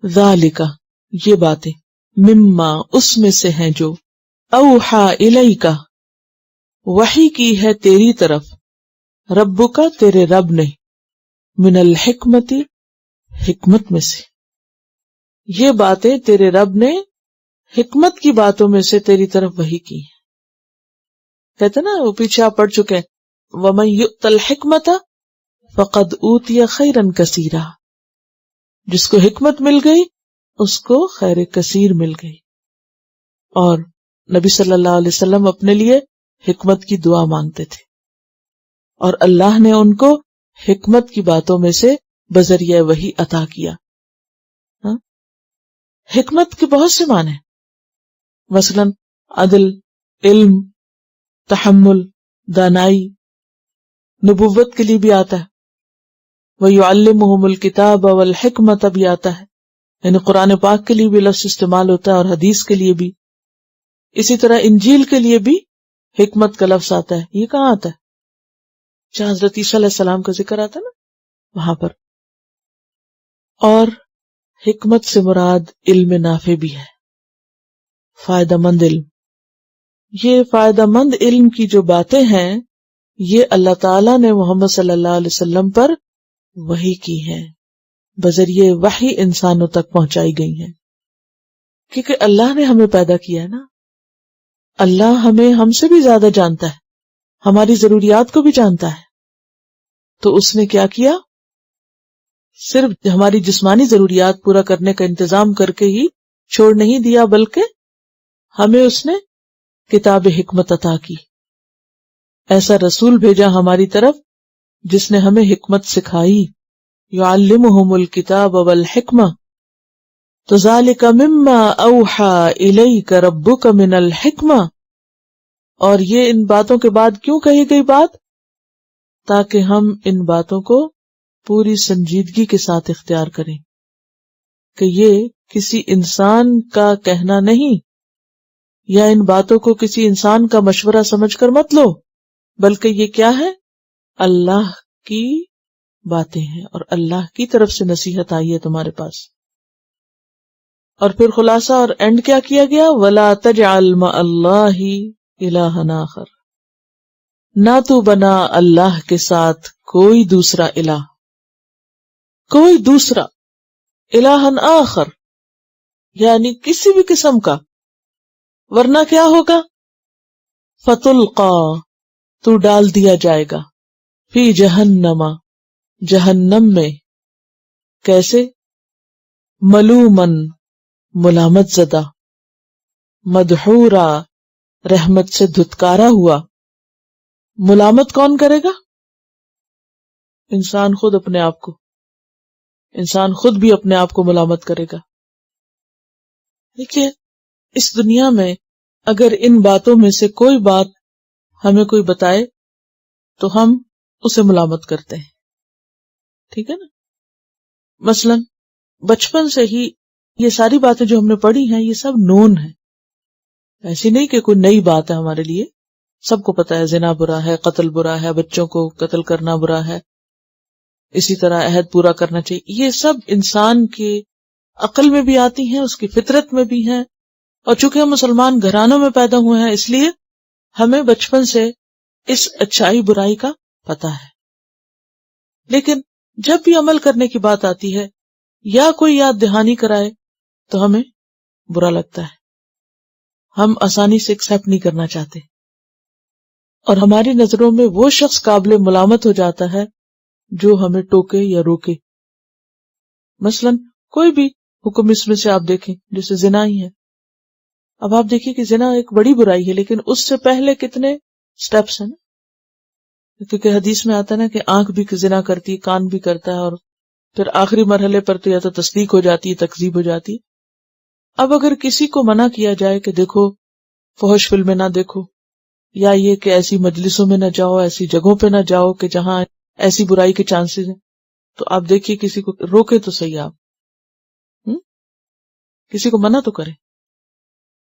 ذالک یہ باتیں، مما اس میں سے ہیں جو، اوحا الیک وحی کی ہے تیری طرف، ربک تیرے رب نے، من الحکمتی حکمت میں سے، یہ باتیں تیرے رب نے حکمت کی باتوں میں سے تیری طرف وحی کی ہیں. کہتے نا وہ پیچھے آپ پڑھ چکے ہیں، وَمَن يُؤْتَ الْحِكْمَةَ فَقَدْ أُوتِيَ خَيْرًا كَثِيرًا، جس کو حکمت مل گئی اس کو خیر کثیر مل گئی. اور نبی صلی اللہ علیہ وسلم اپنے لیے حکمت کی دعا مانگتے تھے، اور اللہ نے ان کو حکمت کی باتوں میں سے بذریعہ وحی عطا کیا. حکمت کے بہت سے معنی ہیں، مثلا عدل، علم، تحمل، دانائی. نبوت کے لیے بھی آتا ہے، وَيُعَلِّمُهُمُ الْكِتَابَ وَالْحِكْمَةَ بھی آتا ہے، یعنی قرآن پاک کے لیے بھی لفظ استعمال ہوتا ہے اور حدیث کے لیے بھی. اسی طرح انجیل کے لیے بھی حکمت کا لفظ آتا ہے. یہ کہاں آتا ہے؟ جہاں حضرت عیسیٰ علیہ السلام کا ذکر آتا ہے نا، وہاں پر. اور حکمت سے مراد علم نافع بھی ہے، فائدہ مند علم. یہ فائدہ مند علم کی جو باتیں ہیں یہ اللہ تعالیٰ نے محمد صلی اللہ علیہ وسلم پر وحی کی ہیں، بذریعہ وحی انسانوں تک پہنچائی گئی ہیں. کیونکہ اللہ نے ہمیں پیدا کیا ہے نا، اللہ ہمیں ہم سے بھی زیادہ جانتا ہے، ہماری ضروریات کو بھی جانتا ہے. تو اس نے کیا کیا؟ صرف ہماری جسمانی ضروریات پورا کرنے کا انتظام کر کے ہی چھوڑ نہیں دیا، بلکہ ہمیں اس نے کتاب حکمت عطا کی. ایسا رسول بھیجا ہماری طرف جس نے ہمیں حکمت سکھائی. یعلمہم الکتاب والحکمہ، تو ذالک مما اوحا الیک ربک من الحکمہ. اور یہ ان باتوں کے بعد کیوں کہی گئی بات؟ تاکہ ہم ان باتوں کو پوری سنجیدگی کے ساتھ اختیار کریں، کہ یہ کسی انسان کا کہنا نہیں، یا ان باتوں کو کسی انسان کا مشورہ سمجھ کر مت لو، بلکہ یہ کیا ہے؟ اللہ کی باتیں ہیں، اور اللہ کی طرف سے نصیحت آئی ہے تمہارے پاس. اور پھر خلاصہ اور اینڈ کیا کیا گیا؟ وَلَا تَجْعَلْ مَعَ اللَّهِ إِلَٰهًا آخَرَ، نہ تو بنا اللہ کے ساتھ کوئی دوسرا الہ، کوئی دوسرا الہن آخر، یعنی کسی بھی قسم کا، ورنہ کیا ہوگا؟ فتلقا، تو ڈال دیا جائے گا، فی جہنم، جہنم میں. کیسے؟ ملومن، ملامت زدہ، مدحورا، رحمت سے دھتکارا ہوا. ملامت کون کرے گا؟ انسان خود اپنے آپ کو، انسان خود بھی اپنے آپ کو ملامت کرے گا. دیکھیے اس دنیا میں اگر ان باتوں میں سے کوئی بات ہمیں کوئی بتائے تو ہم اسے ملامت کرتے ہیں، ٹھیک ہے نا. مثلا بچپن سے ہی یہ ساری باتیں جو ہم نے پڑھی ہیں یہ سب نون ہیں، ایسی نہیں کہ کوئی نئی بات ہے ہمارے لیے. سب کو پتا ہے زنا برا ہے، قتل برا ہے، بچوں کو قتل کرنا برا ہے، اسی طرح عہد پورا کرنا چاہیے. یہ سب انسان کے عقل میں بھی آتی ہیں، اس کی فطرت میں بھی ہیں. اور چونکہ ہم مسلمان گھرانوں میں پیدا ہوئے ہیں اس لیے ہمیں بچپن سے اس اچھائی برائی کا پتہ ہے. لیکن جب بھی عمل کرنے کی بات آتی ہے یا کوئی یاد دہانی کرائے تو ہمیں برا لگتا ہے، ہم آسانی سے ایکسپٹ نہیں کرنا چاہتے، اور ہماری نظروں میں وہ شخص قابل ملامت ہو جاتا ہے جو ہمیں ٹوکے یا روکے. مثلا کوئی بھی حکم اس میں سے آپ دیکھیں جیسے زنا ہی ہے. اب آپ دیکھیں کہ زنا ایک بڑی برائی ہے، لیکن اس سے پہلے کتنے سٹیپس ہیں نا. کیونکہ حدیث میں آتا ہے نا کہ آنکھ بھی زنا کرتی، کان بھی کرتا ہے، اور پھر آخری مرحلے پر تو یا تو تصدیق ہو جاتی ہے، تکذیب ہو جاتی. اب اگر کسی کو منع کیا جائے کہ دیکھو فحش فلمیں نہ دیکھو، یا یہ کہ ایسی مجلسوں میں نہ جاؤ، ایسی جگہوں پہ نہ جاؤ کہ جہاں ایسی برائی کے چانسز ہیں، تو آپ دیکھیے کسی کو روکے تو صحیح، آپ کسی کو منع تو کریں،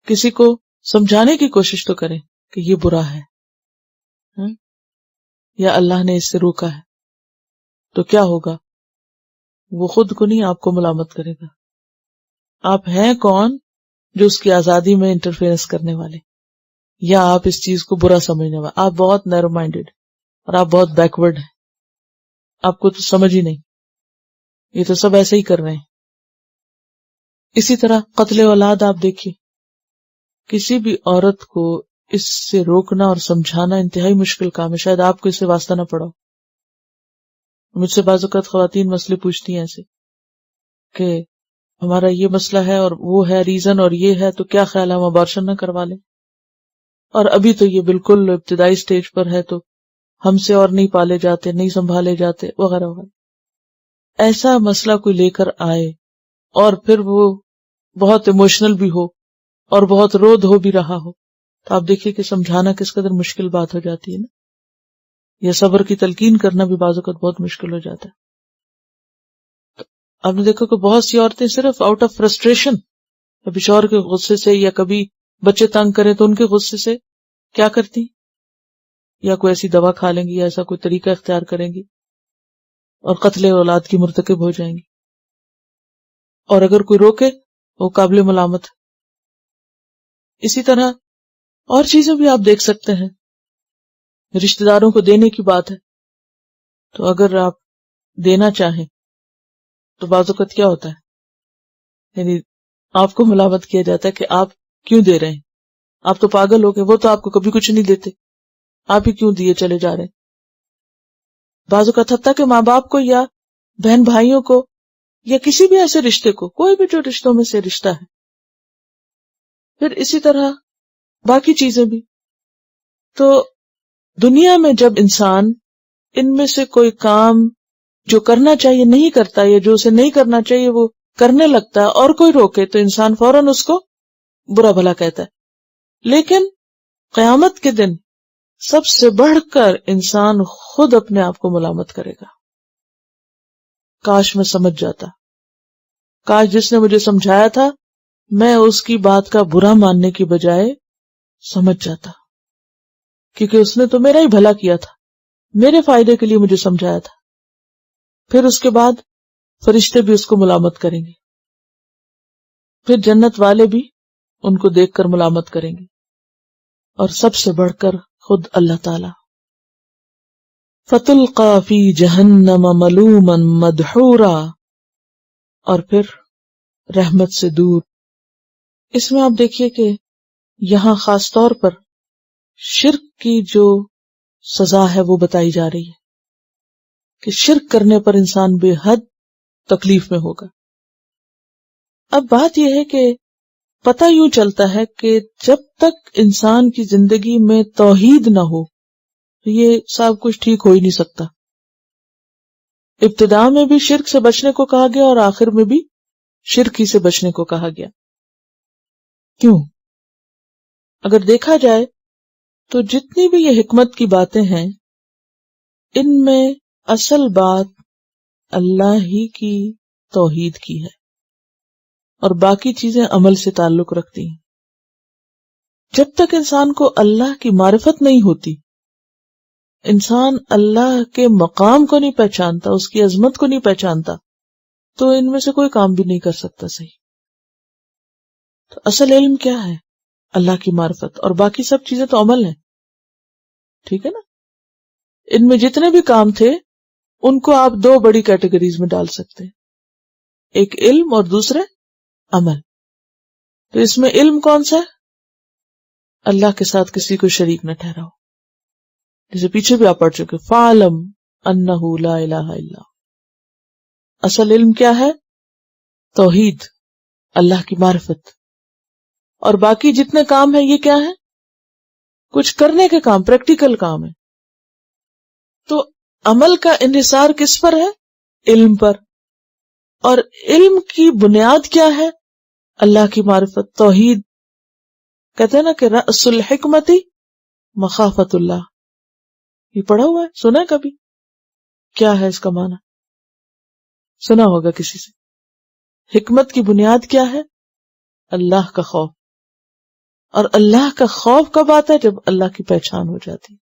کسی کو سمجھانے کی کوشش تو کریں کہ یہ برا ہے، یا اللہ نے اس سے روکا ہے. تو کیا ہوگا؟ وہ خود کو نہیں آپ کو ملامت کرے گا، آپ ہیں کون جو اس کی آزادی میں انٹرفیئرنس کرنے والے، یا آپ اس چیز کو برا سمجھنے والے؟ آپ بہت نیرو مائنڈیڈ اور آپ بہت بیکورڈ ہیں، آپ کو تو سمجھ ہی نہیں، یہ تو سب ایسے ہی کر رہے ہیں۔ اسی طرح قتل اولاد آپ دیکھیے، کسی بھی عورت کو اس سے روکنا اور سمجھانا انتہائی مشکل کام ہے، شاید آپ کو اس سے واسطہ نہ پڑا ہو۔ مجھ سے بعض اوقات خواتین مسئلے پوچھتی ہیں ایسے کہ ہمارا یہ مسئلہ ہے اور وہ ہے ریزن اور یہ ہے، تو کیا خیال ہے ہم ابارشن نہ کروا لیں، اور ابھی تو یہ بالکل ابتدائی سٹیج پر ہے، تو ہم سے اور نہیں پالے جاتے، نہیں سنبھالے جاتے، وغیرہ وغیرہ۔ ایسا مسئلہ کوئی لے کر آئے اور پھر وہ بہت ایموشنل بھی ہو اور بہت رو دھو بھی رہا ہو، تو آپ دیکھیے کہ سمجھانا کس قدر مشکل بات ہو جاتی ہے نا، یا صبر کی تلقین کرنا بھی بعض اوقات بہت مشکل ہو جاتا ہے۔ آپ نے دیکھا کہ بہت سی عورتیں صرف آؤٹ آف فرسٹریشن، کبھی شوہر کے غصے سے یا کبھی بچے تنگ کریں تو ان کے غصے سے کیا کرتی، یا کوئی ایسی دوا کھا لیں گی یا ایسا کوئی طریقہ اختیار کریں گی اور قتل اولاد کی مرتکب ہو جائیں گی، اور اگر کوئی روکے وہ قابل ملامت ہے۔ اسی طرح اور چیزیں بھی آپ دیکھ سکتے ہیں، رشتہ داروں کو دینے کی بات ہے، تو اگر آپ دینا چاہیں تو بعض اوقات کیا ہوتا ہے، یعنی آپ کو ملامت کیا جاتا ہے کہ آپ کیوں دے رہے ہیں، آپ تو پاگل ہو گئے، وہ تو آپ کو کبھی کچھ نہیں دیتے، آپ ہی کیوں دیے چلے جا رہے ہیں۔ بعض اوقات حتیٰ کہ ماں باپ کو یا بہن بھائیوں کو یا کسی بھی ایسے رشتے کو، کوئی بھی جو رشتوں میں سے رشتہ ہے، پھر اسی طرح باقی چیزیں بھی۔ تو دنیا میں جب انسان ان میں سے کوئی کام جو کرنا چاہیے نہیں کرتا، یا جو اسے نہیں کرنا چاہیے وہ کرنے لگتا ہے، اور کوئی روکے تو انسان فوراً اس کو برا بھلا کہتا ہے۔ لیکن قیامت کے دن سب سے بڑھ کر انسان خود اپنے آپ کو ملامت کرے گا، کاش میں سمجھ جاتا، کاش جس نے مجھے سمجھایا تھا میں اس کی بات کا برا ماننے کی بجائے سمجھ جاتا، کیونکہ اس نے تو میرا ہی بھلا کیا تھا، میرے فائدے کے لیے مجھے سمجھایا تھا۔ پھر اس کے بعد فرشتے بھی اس کو ملامت کریں گے، پھر جنت والے بھی ان کو دیکھ کر ملامت کریں گے، اور سب سے بڑھ کر خود اللہ تعالی۔ فَتُلْقَى فِي جَهَنَّمَ مَلُومًا مَدْحُورًا، اور پھر رحمت سے دور۔ اس میں آپ دیکھیے کہ یہاں خاص طور پر شرک کی جو سزا ہے وہ بتائی جا رہی ہے کہ شرک کرنے پر انسان بے حد تکلیف میں ہوگا۔ اب بات یہ ہے کہ پتہ یوں چلتا ہے کہ جب تک انسان کی زندگی میں توحید نہ ہو تو یہ سب کچھ ٹھیک ہو ہی نہیں سکتا۔ ابتدا میں بھی شرک سے بچنے کو کہا گیا اور آخر میں بھی شرک ہی سے بچنے کو کہا گیا۔ کیوں؟ اگر دیکھا جائے تو جتنی بھی یہ حکمت کی باتیں ہیں، ان میں اصل بات اللہ ہی کی توحید کی ہے، اور باقی چیزیں عمل سے تعلق رکھتی ہیں۔ جب تک انسان کو اللہ کی معرفت نہیں ہوتی، انسان اللہ کے مقام کو نہیں پہچانتا، اس کی عظمت کو نہیں پہچانتا، تو ان میں سے کوئی کام بھی نہیں کر سکتا صحیح۔ تو اصل علم کیا ہے؟ اللہ کی معرفت، اور باقی سب چیزیں تو عمل ہیں، ٹھیک ہے نا؟ ان میں جتنے بھی کام تھے ان کو آپ دو بڑی کیٹیگریز میں ڈال سکتے ہیں، ایک علم اور دوسرے عمل۔ تو اس میں علم کون سا ہے؟ اللہ کے ساتھ کسی کو شریک نہ ٹھہراؤ، جسے پیچھے بھی آپ پڑھ چکے، فَعْلَمْ أَنَّهُ لَا إِلَهَ إِلَّا هُوَ۔ اصل علم کیا ہے؟ توحید، اللہ کی معرفت۔ اور باقی جتنے کام ہیں یہ کیا ہے؟ کچھ کرنے کے کام، پریکٹیکل کام ہے۔ تو عمل کا انحصار کس پر ہے؟ علم پر۔ اور علم کی بنیاد کیا ہے؟ اللہ کی معرفت، توحید۔ کہتے ہیں نا کہ رأس الحکمت مخافت اللہ، یہ پڑھا ہوا ہے، سنا ہے کبھی؟ کیا ہے اس کا معنی؟ سنا ہوگا کسی سے۔ حکمت کی بنیاد کیا ہے؟ اللہ کا خوف۔ اور اللہ کا خوف کب آتا ہے؟ جب اللہ کی پہچان ہو جاتی ہے۔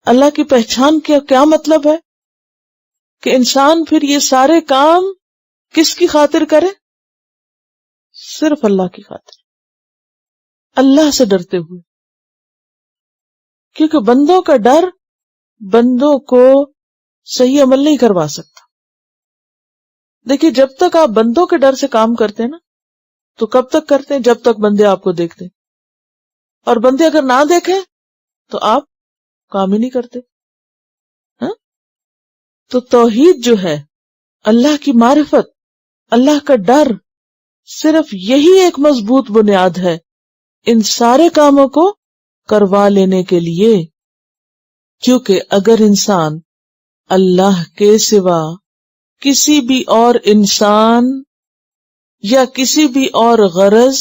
اللہ کی پہچان کا کیا مطلب ہے؟ کہ انسان پھر یہ سارے کام کس کی خاطر کرے؟ صرف اللہ کی خاطر، اللہ سے ڈرتے ہوئے. کیونکہ بندوں کا ڈر بندوں کو صحیح عمل نہیں کروا سکتا. دیکھیے جب تک آپ بندوں کے ڈر سے کام کرتے ہیں نا تو کب تک کرتے ہیں؟ جب تک بندے آپ کو دیکھتے ہیں، اور بندے اگر نہ دیکھیں تو آپ کام ہی نہیں کرتے. ہاں؟ تو توحید جو ہے، اللہ کی معرفت، اللہ کا ڈر، صرف یہی ایک مضبوط بنیاد ہے ان سارے کاموں کو کروا لینے کے لیے. کیونکہ اگر انسان اللہ کے سوا کسی بھی اور انسان یا کسی بھی اور غرض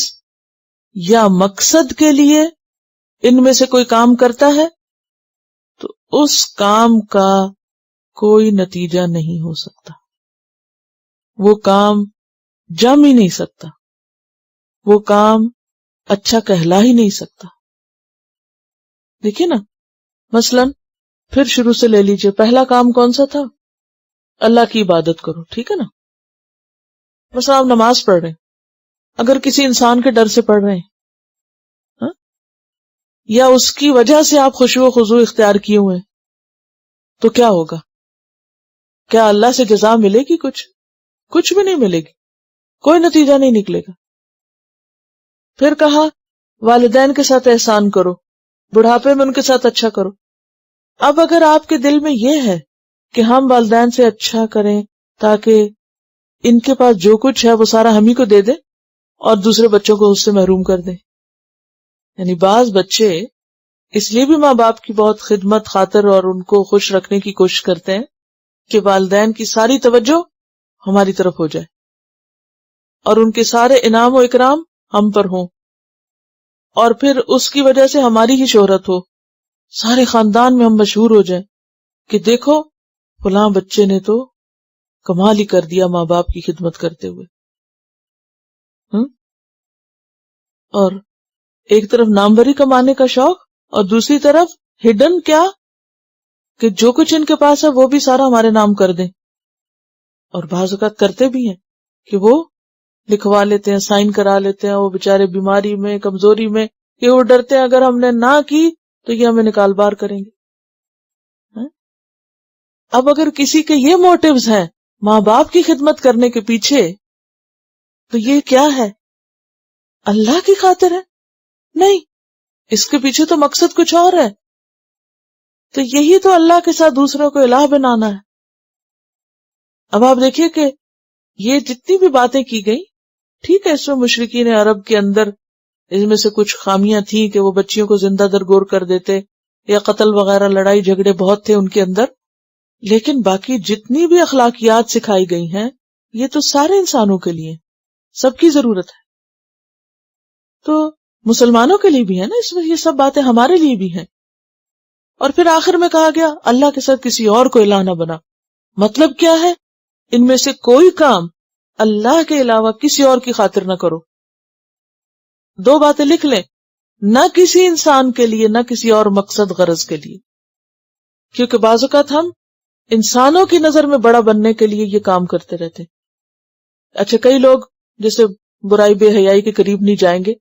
یا مقصد کے لیے ان میں سے کوئی کام کرتا ہے تو اس کام کا کوئی نتیجہ نہیں ہو سکتا، وہ کام جم ہی نہیں سکتا، وہ کام اچھا کہلا ہی نہیں سکتا. دیکھیے نا، مثلاً پھر شروع سے لے لیجئے، پہلا کام کون سا تھا؟ اللہ کی عبادت کرو، ٹھیک ہے نا. مثلا آپ نماز پڑھ رہے ہیں، اگر کسی انسان کے ڈر سے پڑھ رہے ہیں ہاں؟ یا اس کی وجہ سے آپ خشوع و خضوع اختیار کیے ہوئے ہیں تو کیا ہوگا؟ کیا اللہ سے جزا ملے گی؟ کچھ بھی نہیں ملے گی، کوئی نتیجہ نہیں نکلے گا. پھر کہا والدین کے ساتھ احسان کرو، بڑھاپے میں ان کے ساتھ اچھا کرو. اب اگر آپ کے دل میں یہ ہے کہ ہم والدین سے اچھا کریں تاکہ ان کے پاس جو کچھ ہے وہ سارا ہم ہی کو دے دیں اور دوسرے بچوں کو اس سے محروم کر دیں. یعنی بعض بچے اس لیے بھی ماں باپ کی بہت خدمت خاطر اور ان کو خوش رکھنے کی کوشش کرتے ہیں کہ والدین کی ساری توجہ ہماری طرف ہو جائے اور ان کے سارے انعام و اکرام ہم پر ہوں، اور پھر اس کی وجہ سے ہماری ہی شہرت ہو، سارے خاندان میں ہم مشہور ہو جائیں کہ دیکھو فلاں بچے نے تو کمال ہی کر دیا ماں باپ کی خدمت کرتے ہوئے. اور ایک طرف ناموری کمانے کا شوق اور دوسری طرف ہڈن کیا کہ جو کچھ ان کے پاس ہے وہ بھی سارا ہمارے نام کر دیں. اور بعض اوقات کرتے بھی ہیں کہ وہ لکھوا لیتے ہیں، سائن کرا لیتے ہیں، وہ بےچارے بیماری میں، کمزوری میں، کہ وہ ڈرتے ہیں اگر ہم نے نہ کی تو یہ ہمیں نکال بار کریں گے. اب اگر کسی کے یہ موٹیوز ہیں ماں باپ کی خدمت کرنے کے پیچھے تو یہ کیا ہے؟ اللہ کی خاطر ہے؟ نہیں، اس کے پیچھے تو مقصد کچھ اور ہے. تو یہی تو اللہ کے ساتھ دوسروں کو الہ بنانا ہے. اب آپ دیکھیے کہ یہ جتنی بھی باتیں کی گئی، ٹھیک ہے اس میں مشرکین عرب کے اندر اس میں سے کچھ خامیاں تھیں کہ وہ بچیوں کو زندہ درگور کر دیتے یا قتل وغیرہ، لڑائی جھگڑے بہت تھے ان کے اندر، لیکن باقی جتنی بھی اخلاقیات سکھائی گئی ہیں یہ تو سارے انسانوں کے لیے، سب کی ضرورت ہے. تو مسلمانوں کے لیے بھی ہے نا اس میں، یہ سب باتیں ہمارے لیے بھی ہیں. اور پھر آخر میں کہا گیا اللہ کے ساتھ کسی اور کو الہ نہ بنا. مطلب کیا ہے؟ ان میں سے کوئی کام اللہ کے علاوہ کسی اور کی خاطر نہ کرو. دو باتیں لکھ لیں، نہ کسی انسان کے لیے، نہ کسی اور مقصد غرض کے لیے. کیونکہ بعض اوقات ہم انسانوں کی نظر میں بڑا بننے کے لیے یہ کام کرتے رہتے. اچھا کئی لوگ جیسے برائی بے حیائی کے قریب نہیں جائیں گے،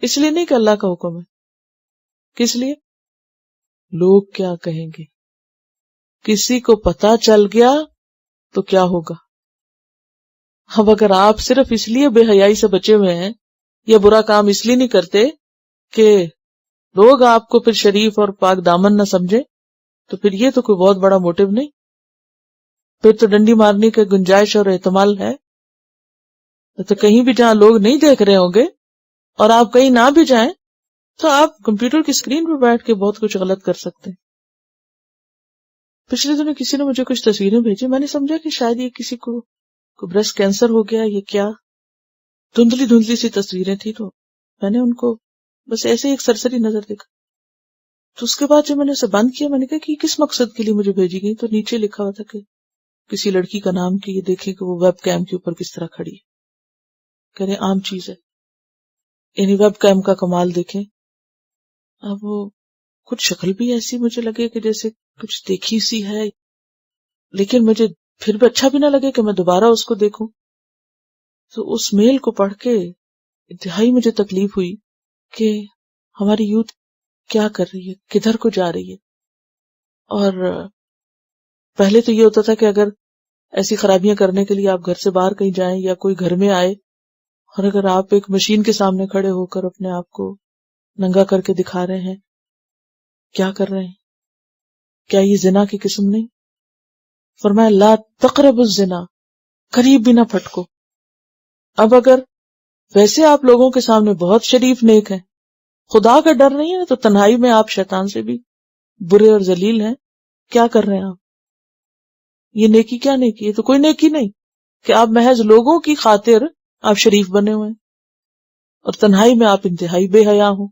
اس لیے نہیں کہ اللہ کا حکم ہے. کس لیے؟ لوگ کیا کہیں گے؟ کسی کو پتا چل گیا تو کیا ہوگا؟ اب اگر آپ صرف اس لیے بے حیائی سے بچے ہوئے ہیں یا برا کام اس لیے نہیں کرتے کہ لوگ آپ کو پھر شریف اور پاک دامن نہ سمجھے، تو پھر یہ تو کوئی بہت بڑا موٹیو نہیں. پھر تو ڈنڈی مارنے کی گنجائش اور احتمال ہے. تو کہیں بھی جہاں لوگ نہیں دیکھ رہے ہوں گے اور آپ کہیں نہ بھی جائیں تو آپ کمپیوٹر کی اسکرین پہ بیٹھ کے بہت کچھ غلط کر سکتے ہیں. پچھلے دنوں کسی نے مجھے کچھ تصویریں بھیجی، میں نے سمجھا کہ شاید یہ کسی کو بریسٹ کینسر ہو گیا، یہ کیا دھندلی دھندلی سی تصویریں تھی، تو میں نے ان کو بس ایسے ایک سرسری نظر دیکھا. تو اس کے بعد جب میں نے اسے بند کیا، میں نے کہا کہ یہ کس مقصد کے لیے مجھے بھیجی گئی؟ تو نیچے لکھا ہوا تھا کہ کسی لڑکی کا نام، کہ یہ دیکھیں کہ وہ ویب کیم کے اوپر کس طرح کھڑی ہے. کہہ رہے عام چیز ہے، یعنی ویب کیم کا کمال دیکھیں. اب وہ کچھ شکل بھی ایسی مجھے لگے کہ جیسے کچھ دیکھی سی ہے، لیکن مجھے پھر بھی اچھا بھی نہ لگے کہ میں دوبارہ اس کو دیکھوں. تو اس میل کو پڑھ کے انتہائی مجھے تکلیف ہوئی کہ ہماری یوتھ کیا کر رہی ہے، کدھر کو جا رہی ہے. اور پہلے تو یہ ہوتا تھا کہ اگر ایسی خرابیاں کرنے کے لیے آپ گھر سے باہر کہیں جائیں یا کوئی گھر میں آئے اور اگر آپ ایک مشین کے سامنے کھڑے ہو کر اپنے آپ کو ننگا کر کے دکھا رہے ہیں، کیا کر رہے ہیں؟ کیا یہ زنا کی قسم نہیں؟ فرمایا لا تقربوا الزنا، قریب بھی نہ پھٹکو. اب اگر ویسے آپ لوگوں کے سامنے بہت شریف نیک ہیں، خدا کا ڈر نہیں ہے تو تنہائی میں آپ شیطان سے بھی برے اور ذلیل ہیں. کیا کر رہے ہیں آپ؟ یہ نیکی کیا نیکی ہے؟ تو کوئی نیکی نہیں کہ آپ محض لوگوں کی خاطر آپ شریف بنے ہوئے ہیں اور تنہائی میں آپ انتہائی بے حیا ہوں.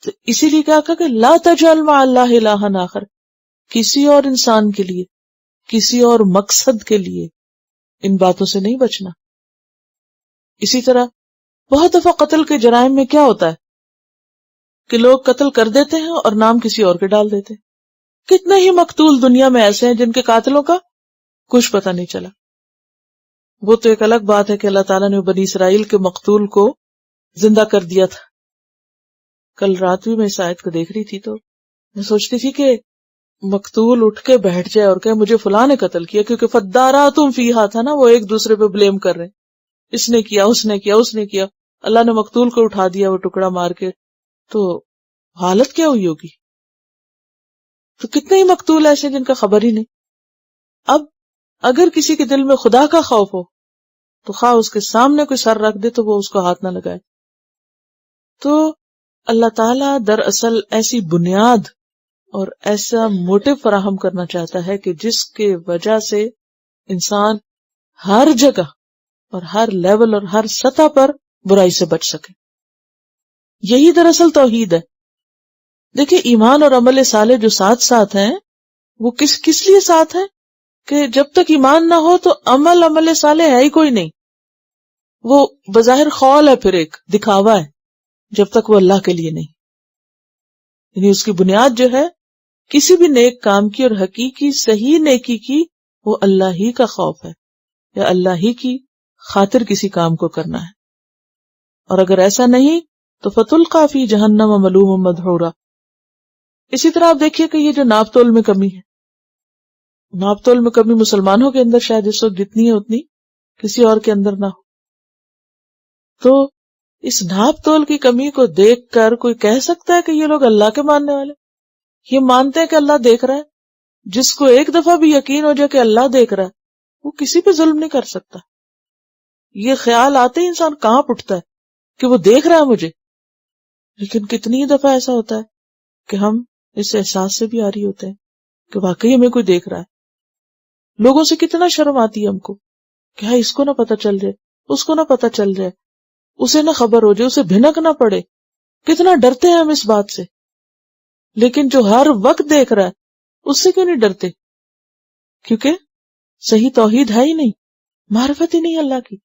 تو اسی لیے کیا کہا کہ لا تجعل مع اللہ الہا آخر، کسی اور انسان کے لیے، کسی اور مقصد کے لیے ان باتوں سے نہیں بچنا. اسی طرح بہت دفعہ قتل کے جرائم میں کیا ہوتا ہے کہ لوگ قتل کر دیتے ہیں اور نام کسی اور کے ڈال دیتے ہیں. کتنے ہی مقتول دنیا میں ایسے ہیں جن کے قاتلوں کا کچھ پتہ نہیں چلا. وہ تو ایک الگ بات ہے کہ اللہ تعالیٰ نے بنی اسرائیل کے مقتول کو زندہ کر دیا تھا. کل رات بھی میں اس آیت کو دیکھ رہی تھی تو میں سوچتی تھی کہ مقتول اٹھ کے بیٹھ جائے اور کہ مجھے فلاں نے قتل کیا، کیونکہ فداراتم فیہا تھا نا، وہ ایک دوسرے پہ بلیم کر رہے ہیں، اس نے کیا، اس نے کیا، اس نے کیا. اللہ نے مقتول کو اٹھا دیا وہ ٹکڑا مار کے، تو حالت کیا ہوئی ہوگی. تو کتنے ہی مقتول ایسے جن کا خبر ہی نہیں. اب اگر کسی کے دل میں خدا کا خوف ہو تو خواہ اس کے سامنے کوئی سر رکھ دے تو وہ اس کو ہاتھ نہ لگائے. تو اللہ تعالیٰ دراصل ایسی بنیاد اور ایسا موٹو فراہم کرنا چاہتا ہے کہ جس کے وجہ سے انسان ہر جگہ اور ہر لیول اور ہر سطح پر برائی سے بچ سکے. یہی دراصل توحید ہے. دیکھیں ایمان اور عمل صالح جو ساتھ ساتھ ہیں وہ کس لیے ساتھ ہیں کہ جب تک ایمان نہ ہو تو عمل صالح ہے ہی کوئی نہیں. وہ بظاہر خول ہے، پھر ایک دکھاوا ہے جب تک وہ اللہ کے لیے نہیں. یعنی اس کی بنیاد جو ہے کسی بھی نیک کام کی اور حقیقی صحیح نیکی کی وہ اللہ ہی کا خوف ہے یا اللہ ہی کی خاطر کسی کام کو کرنا ہے. اور اگر ایسا نہیں تو فتلقی فی جہنم ملوما مدحورا. اسی طرح آپ دیکھیے کہ یہ جو ناپ تول میں کمی ہے، ناپ تول میں کمی مسلمانوں کے اندر شاید اس وقت جتنی ہے اتنی کسی اور کے اندر نہ ہو. تو اس ناپ تول کی کمی کو دیکھ کر کوئی کہہ سکتا ہے کہ یہ لوگ اللہ کے ماننے والے، یہ مانتے ہیں کہ اللہ دیکھ رہا ہے. جس کو ایک دفعہ بھی یقین ہو جائے کہ اللہ دیکھ رہا ہے وہ کسی پہ ظلم نہیں کر سکتا. یہ خیال آتے ہی انسان کہاں اٹھتا ہے کہ وہ دیکھ رہا ہے مجھے. لیکن کتنی دفعہ ایسا ہوتا ہے کہ ہم اس احساس سے بھی آری ہوتے ہیں کہ واقعی ہمیں کوئی دیکھ رہا ہے. لوگوں سے کتنا شرم آتی ہے ہم کو کہ ہاں اس کو نہ پتہ چل جائے، اس کو نہ پتہ چل جائے، اسے نہ خبر ہو جائے، اسے بھنک نہ پڑے. کتنا ڈرتے ہیں ہم اس بات سے. لیکن جو ہر وقت دیکھ رہا ہے اس سے کیوں نہیں ڈرتے؟ کیونکہ صحیح توحید ہے ہی نہیں، معرفت ہی نہیں اللہ کی.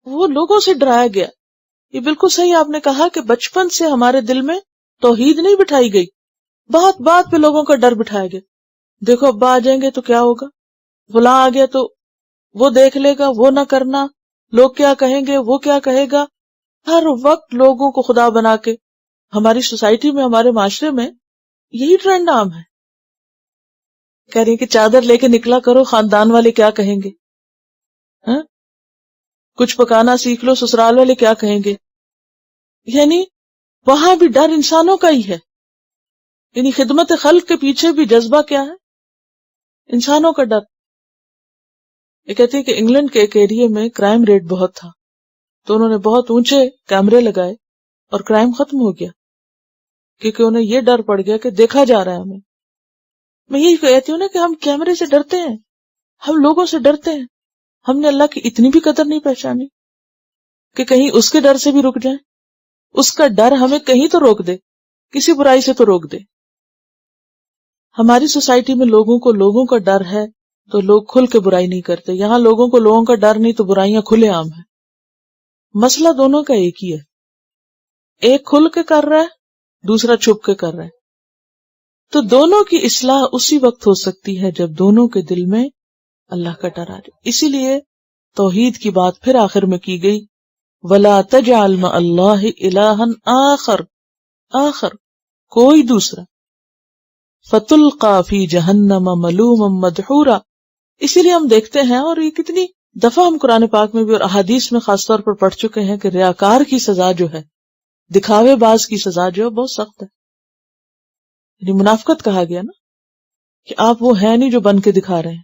وہ لوگوں سے ڈرایا گیا. یہ بالکل صحیح آپ نے کہا کہ بچپن سے ہمارے دل میں توحید نہیں بٹھائی گئی، بات بات پہ لوگوں کا ڈر بٹھایا گیا. دیکھو ابا آ جائیں گے تو کیا ہوگا، فلاں آ گیا تو وہ دیکھ لے گا، وہ نہ کرنا، لوگ کیا کہیں گے، وہ کیا کہے گا. ہر وقت لوگوں کو خدا بنا کے ہماری سوسائٹی میں، ہمارے معاشرے میں یہی ٹرینڈ عام ہے. کہہ رہی کہ چادر لے کے نکلا کرو، خاندان والے کیا کہیں گے، ہاں؟ کچھ پکانا سیکھ لو، سسرال والے کیا کہیں گے. یعنی وہاں بھی ڈر انسانوں کا ہی ہے. یعنی خدمت خلق کے پیچھے بھی جذبہ کیا ہے؟ انسانوں کا ڈر. یہ کہتے ہیں کہ انگلینڈ کے ایک ایریے میں کرائم ریٹ بہت تھا تو انہوں نے بہت اونچے کیمرے لگائے اور کرائم ختم ہو گیا کیونکہ انہیں یہ ڈر پڑ گیا کہ دیکھا جا رہا ہے ہمیں. میں یہی کہتی ہوں نا کہ ہم کیمرے سے ڈرتے ہیں، ہم لوگوں سے ڈرتے ہیں. ہم نے اللہ کی اتنی بھی قدر نہیں پہچانی کہ کہیں اس کے ڈر سے بھی رک جائیں. اس کا ڈر ہمیں کہیں تو روک دے، کسی برائی سے تو روک دے. ہماری سوسائٹی میں لوگوں کا ڈر ہے تو لوگ کھل کے برائی نہیں کرتے. یہاں لوگوں کا ڈر نہیں تو برائیاں کھلے عام ہیں. مسئلہ دونوں کا ایک ہی ہے، ایک کھل کے کر رہا ہے، دوسرا چھپ کے کر رہا ہے. تو دونوں کی اصلاح اسی وقت ہو سکتی ہے جب دونوں کے دل میں اللہ کا ڈر آ جائے. اسی لیے توحید کی بات پھر آخر میں کی گئی ولا تجعل مع اللہ الہا آخر کوئی دوسرا، فتلقى فی جہنم ملوما مدحورا. اسی لیے ہم دیکھتے ہیں، اور یہ کتنی دفعہ ہم قرآن پاک میں بھی اور احادیث میں خاص طور پر پڑھ چکے ہیں کہ ریاکار کی سزا جو ہے، دکھاوے باز کی سزا جو ہے بہت سخت ہے. یعنی منافقت کہا گیا نا کہ آپ وہ ہیں نہیں جو بن کے دکھا رہے ہیں.